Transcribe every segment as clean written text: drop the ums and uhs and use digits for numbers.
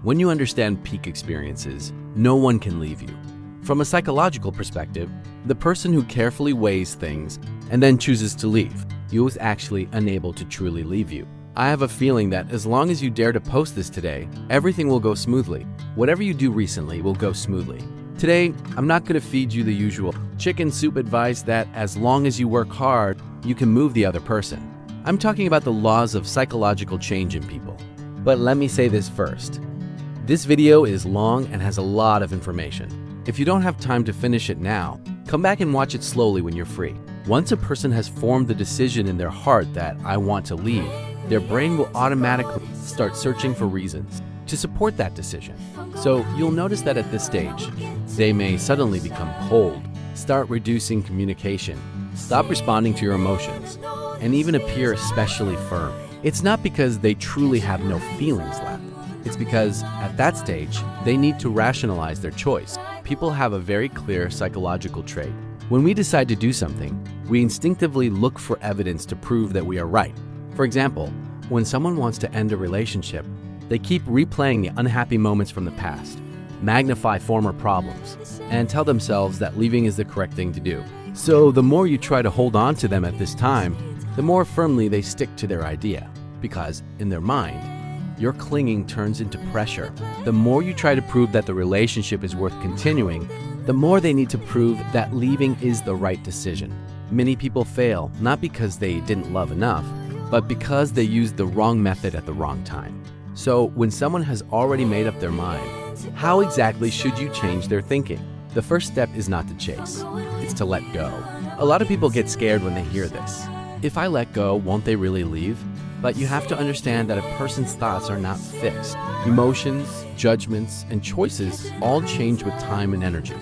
When you understand peak experiences, no one can leave you. From a psychological perspective, the person who carefully weighs things and then chooses to leave you is actually unable to truly leave you. I have a feeling that as long as you dare to post this today, everything will go smoothly. Whatever you do recently will go smoothly. Today, I'm not going to feed you the usual chicken soup advice that as long as you work hard, you can move the other person. I'm talking about the laws of psychological change in people. But let me say this first. This video is long and has a lot of information. If you don't have time to finish it now, come back and watch it slowly when you're free. Once a person has formed the decision in their heart that I want to leave, their brain will automatically start searching for reasons to support that decision. So you'll notice that at this stage, they may suddenly become cold, start reducing communication, stop responding to your emotions, and even appear especially firm. It's not because they truly have no feelings left. It's because at that stage, they need to rationalize their choice. People have a very clear psychological trait. When we decide to do something, we instinctively look for evidence to prove that we are right. For example, when someone wants to end a relationship, they keep replaying the unhappy moments from the past, magnify former problems, and tell themselves that leaving is the correct thing to do. So the more you try to hold on to them at this time, the more firmly they stick to their idea. Because in their mind, your clinging turns into pressure. The more you try to prove that the relationship is worth continuing, the more they need to prove that leaving is the right decision. Many people fail, not because they didn't love enough, but because they used the wrong method at the wrong time. So when someone has already made up their mind, how exactly should you change their thinking? The first step is not to chase, it's to let go. A lot of people get scared when they hear this. If I let go, won't they really leave? But you have to understand that a person's thoughts are not fixed. Emotions, judgments, and choices all change with time and energy.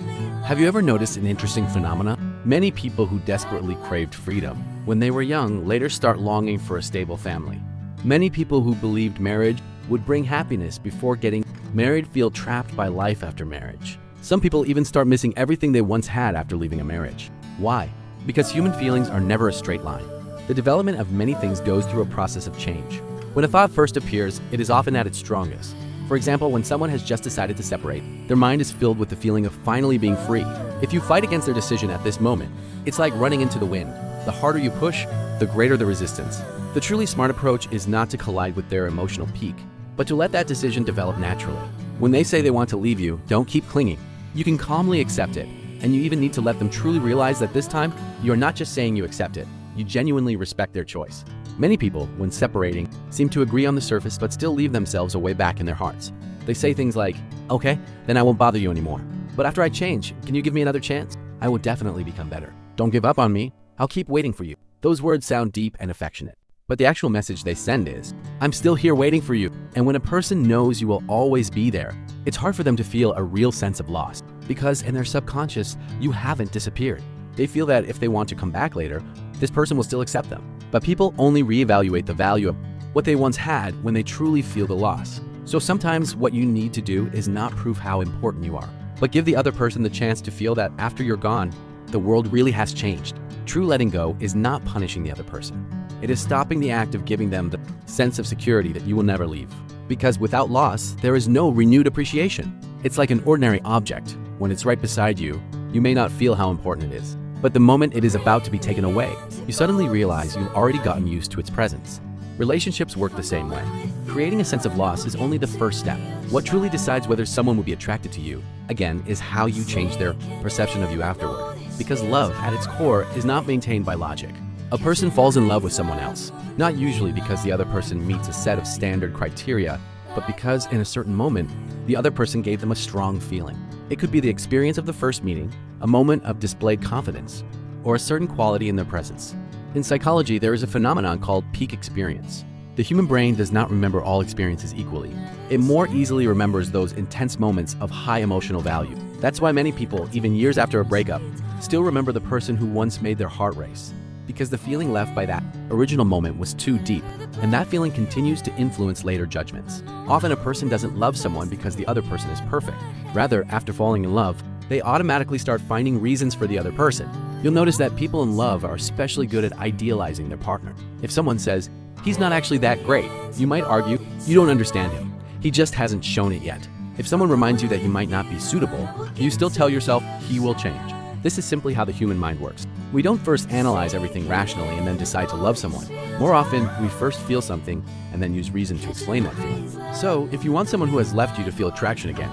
Have you ever noticed an interesting phenomenon? Many people who desperately craved freedom when they were young later start longing for a stable family. Many people who believed marriage would bring happiness before getting married feel trapped by life after marriage. Some people even start missing everything they once had after leaving a marriage. Why? Because human feelings are never a straight line. The development of many things goes through a process of change. When a thought first appears, it is often at its strongest. For example, when someone has just decided to separate, their mind is filled with the feeling of finally being free. If you fight against their decision at this moment, it's like running into the wind. The harder you push, the greater the resistance. The truly smart approach is not to collide with their emotional peak, but to let that decision develop naturally. When they say they want to leave you, don't keep clinging. You can calmly accept it, and you even need to let them truly realize that this time, you're not just saying you accept it. You genuinely respect their choice. Many people, when separating, seem to agree on the surface but still leave themselves a way back in their hearts. They say things like, okay, then I won't bother you anymore. But after I change, can you give me another chance? I will definitely become better. Don't give up on me. I'll keep waiting for you. Those words sound deep and affectionate. But the actual message they send is, I'm still here waiting for you. And when a person knows you will always be there, it's hard for them to feel a real sense of loss. Because in their subconscious, you haven't disappeared. They feel that if they want to come back later, this person will still accept them. But people only reevaluate the value of what they once had when they truly feel the loss. So sometimes what you need to do is not prove how important you are, but give the other person the chance to feel that after you're gone, the world really has changed. True letting go is not punishing the other person. It is stopping the act of giving them the sense of security that you will never leave. Because without loss, there is no renewed appreciation. It's like an ordinary object. When it's right beside you, you may not feel how important it is. But the moment it is about to be taken away, you suddenly realize you've already gotten used to its presence. Relationships work the same way. Creating a sense of loss is only the first step. What truly decides whether someone will be attracted to you, again, is how you change their perception of you afterward. Because love, at its core, is not maintained by logic. A person falls in love with someone else, not usually because the other person meets a set of standard criteria, but because in a certain moment, the other person gave them a strong feeling. It could be the experience of the first meeting, a moment of displayed confidence, or a certain quality in their presence. In psychology, there is a phenomenon called peak experience. The human brain does not remember all experiences equally. It more easily remembers those intense moments of high emotional value. That's why many people, even years after a breakup, still remember the person who once made their heart race. Because the feeling left by that original moment was too deep, and that feeling continues to influence later judgments. Often a person doesn't love someone because the other person is perfect. Rather, after falling in love, they automatically start finding reasons for the other person. You'll notice that people in love are especially good at idealizing their partner. If someone says, he's not actually that great, you might argue, you don't understand him. He just hasn't shown it yet. If someone reminds you that you might not be suitable, you still tell yourself he will change. This is simply how the human mind works. We don't first analyze everything rationally and then decide to love someone. More often, we first feel something and then use reason to explain that feeling. So, if you want someone who has left you to feel attraction again,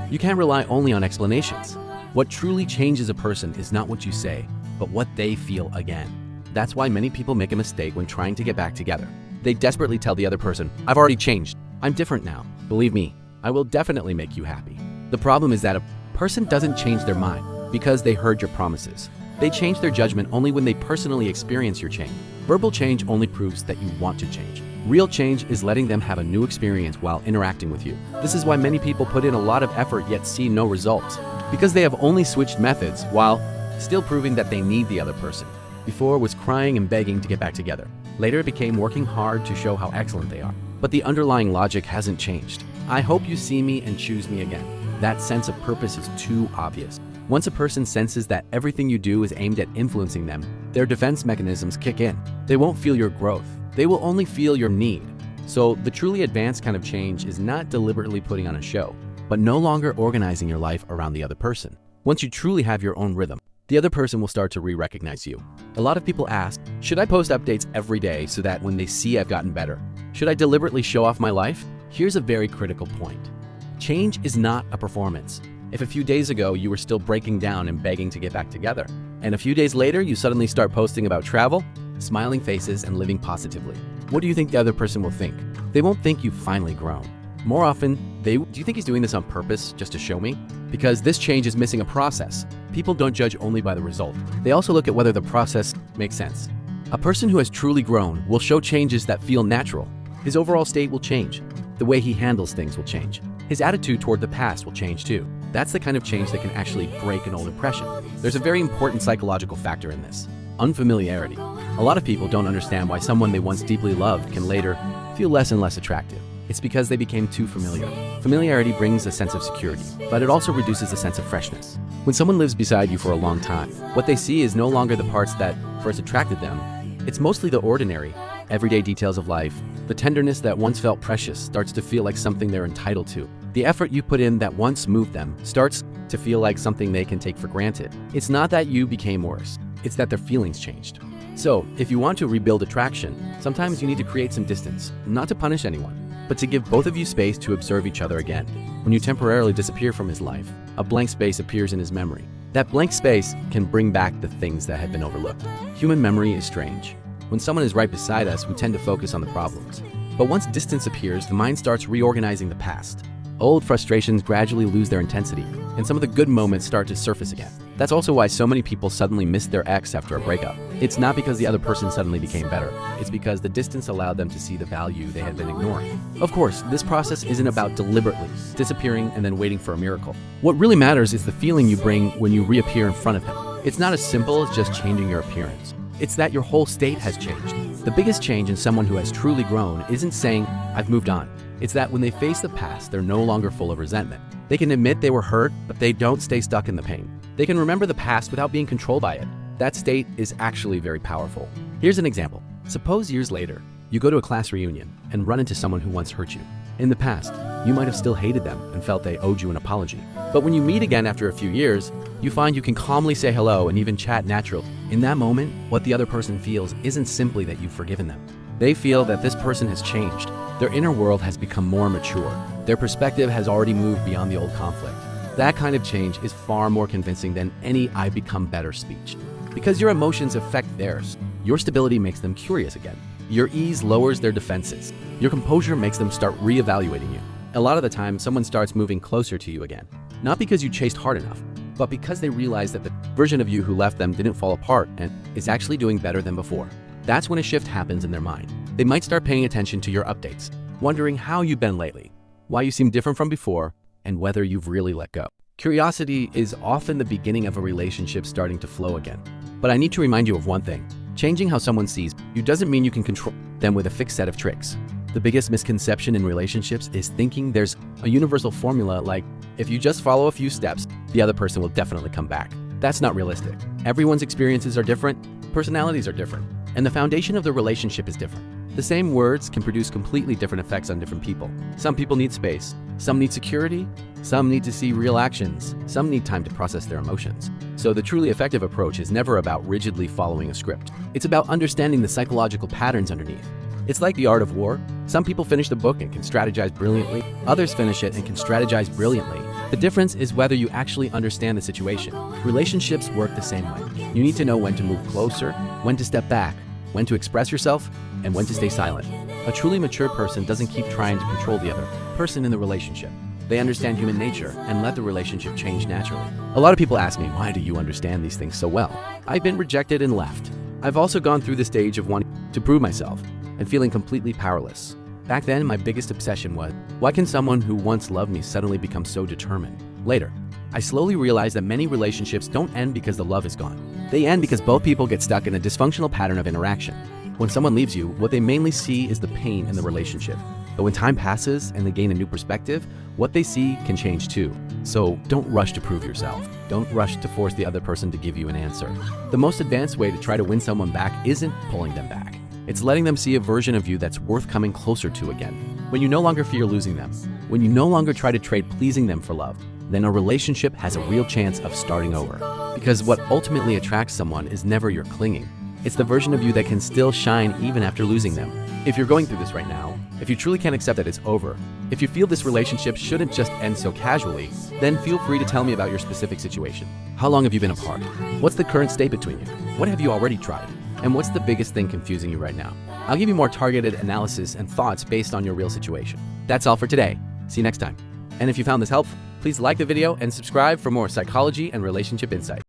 you can't rely only on explanations. What truly changes a person is not what you say, but what they feel again. That's why many people make a mistake when trying to get back together. They desperately tell the other person, "I've already changed. I'm different now. Believe me, I will definitely make you happy." The problem is that a person doesn't change their mind because they heard your promises. They change their judgment only when they personally experience your change. Verbal change only proves that you want to change. Real change is letting them have a new experience while interacting with you. This is why many people put in a lot of effort yet see no results, because they have only switched methods while still proving that they need the other person. Before was crying and begging to get back together. Later it became working hard to show how excellent they are. But the underlying logic hasn't changed. I hope you see me and choose me again. That sense of purpose is too obvious. Once a person senses that everything you do is aimed at influencing them, their defense mechanisms kick in. They won't feel your growth. They will only feel your need. So the truly advanced kind of change is not deliberately putting on a show, but no longer organizing your life around the other person. Once you truly have your own rhythm, the other person will start to re-recognize you. A lot of people ask, should I post updates every day so that when they see I've gotten better? Should I deliberately show off my life? Here's a very critical point. Change is not a performance. If a few days ago you were still breaking down and begging to get back together, and a few days later you suddenly start posting about travel, smiling faces, and living positively, what do you think the other person will think? They won't think you've finally grown. More often, do you think he's doing this on purpose just to show me? Because this change is missing a process. People don't judge only by the result. They also look at whether the process makes sense. A person who has truly grown will show changes that feel natural. His overall state will change. The way he handles things will change. His attitude toward the past will change too. That's the kind of change that can actually break an old impression. There's a very important psychological factor in this: unfamiliarity. A lot of people don't understand why someone they once deeply loved can later feel less and less attractive. It's because they became too familiar. Familiarity brings a sense of security, but it also reduces a sense of freshness. When someone lives beside you for a long time, what they see is no longer the parts that first attracted them. It's mostly the ordinary, everyday details of life. The tenderness that once felt precious starts to feel like something they're entitled to. The effort you put in that once moved them starts to feel like something they can take for granted. It's not that you became worse, it's that their feelings changed. So, if you want to rebuild attraction, sometimes you need to create some distance, not to punish anyone, but to give both of you space to observe each other again. When you temporarily disappear from his life, a blank space appears in his memory. That blank space can bring back the things that have been overlooked. Human memory is strange. When someone is right beside us, we tend to focus on the problems. But once distance appears, the mind starts reorganizing the past. Old frustrations gradually lose their intensity, and some of the good moments start to surface again. That's also why so many people suddenly miss their ex after a breakup. It's not because the other person suddenly became better. It's because the distance allowed them to see the value they had been ignoring. Of course, this process isn't about deliberately disappearing and then waiting for a miracle. What really matters is the feeling you bring when you reappear in front of him. It's not as simple as just changing your appearance. It's that your whole state has changed. The biggest change in someone who has truly grown isn't saying, "I've moved on." It's that when they face the past, they're no longer full of resentment. They can admit they were hurt, but they don't stay stuck in the pain. They can remember the past without being controlled by it. That state is actually very powerful. Here's an example. Suppose years later, you go to a class reunion and run into someone who once hurt you. In the past, you might have still hated them and felt they owed you an apology. But when you meet again after a few years, you find you can calmly say hello and even chat naturally. In that moment, what the other person feels isn't simply that you've forgiven them. They feel that this person has changed. Their inner world has become more mature. Their perspective has already moved beyond the old conflict. That kind of change is far more convincing than any "I become better" speech. Because your emotions affect theirs. Your stability makes them curious again. Your ease lowers their defenses. Your composure makes them start re-evaluating you. A lot of the time, someone starts moving closer to you again. Not because you chased hard enough, but because they realize that the version of you who left them didn't fall apart and is actually doing better than before. That's when a shift happens in their mind. They might start paying attention to your updates, wondering how you've been lately, why you seem different from before, and whether you've really let go. Curiosity is often the beginning of a relationship starting to flow again. But I need to remind you of one thing. Changing how someone sees you doesn't mean you can control them with a fixed set of tricks. The biggest misconception in relationships is thinking there's a universal formula like, if you just follow a few steps, the other person will definitely come back. That's not realistic. Everyone's experiences are different, personalities are different, and the foundation of the relationship is different. The same words can produce completely different effects on different people. Some people need space, some need security, some need to see real actions, some need time to process their emotions. So the truly effective approach is never about rigidly following a script. It's about understanding the psychological patterns underneath. It's like the art of war. Some people finish the book and can strategize brilliantly. Others finish it and can strategize brilliantly. The difference is whether you actually understand the situation. Relationships work the same way. You need to know when to move closer, when to step back, when to express yourself, and when to stay silent. A truly mature person doesn't keep trying to control the other person in the relationship. They understand human nature and let the relationship change naturally. A lot of people ask me, why do you understand these things so well? I've been rejected and left. I've also gone through the stage of wanting to prove myself and feeling completely powerless. Back then, my biggest obsession was, why can someone who once loved me suddenly become so determined? Later, I slowly realized that many relationships don't end because the love is gone. They end because both people get stuck in a dysfunctional pattern of interaction. When someone leaves you, what they mainly see is the pain in the relationship. But when time passes and they gain a new perspective, what they see can change too. So don't rush to prove yourself. Don't rush to force the other person to give you an answer. The most advanced way to try to win someone back isn't pulling them back. It's letting them see a version of you that's worth coming closer to again. When you no longer fear losing them, when you no longer try to trade pleasing them for love, then a relationship has a real chance of starting over. Because what ultimately attracts someone is never your clinging. It's the version of you that can still shine even after losing them. If you're going through this right now, if you truly can't accept that it's over, if you feel this relationship shouldn't just end so casually, then feel free to tell me about your specific situation. How long have you been apart? What's the current state between you? What have you already tried? And what's the biggest thing confusing you right now? I'll give you more targeted analysis and thoughts based on your real situation. That's all for today. See you next time. And if you found this helpful, please like the video and subscribe for more psychology and relationship insight.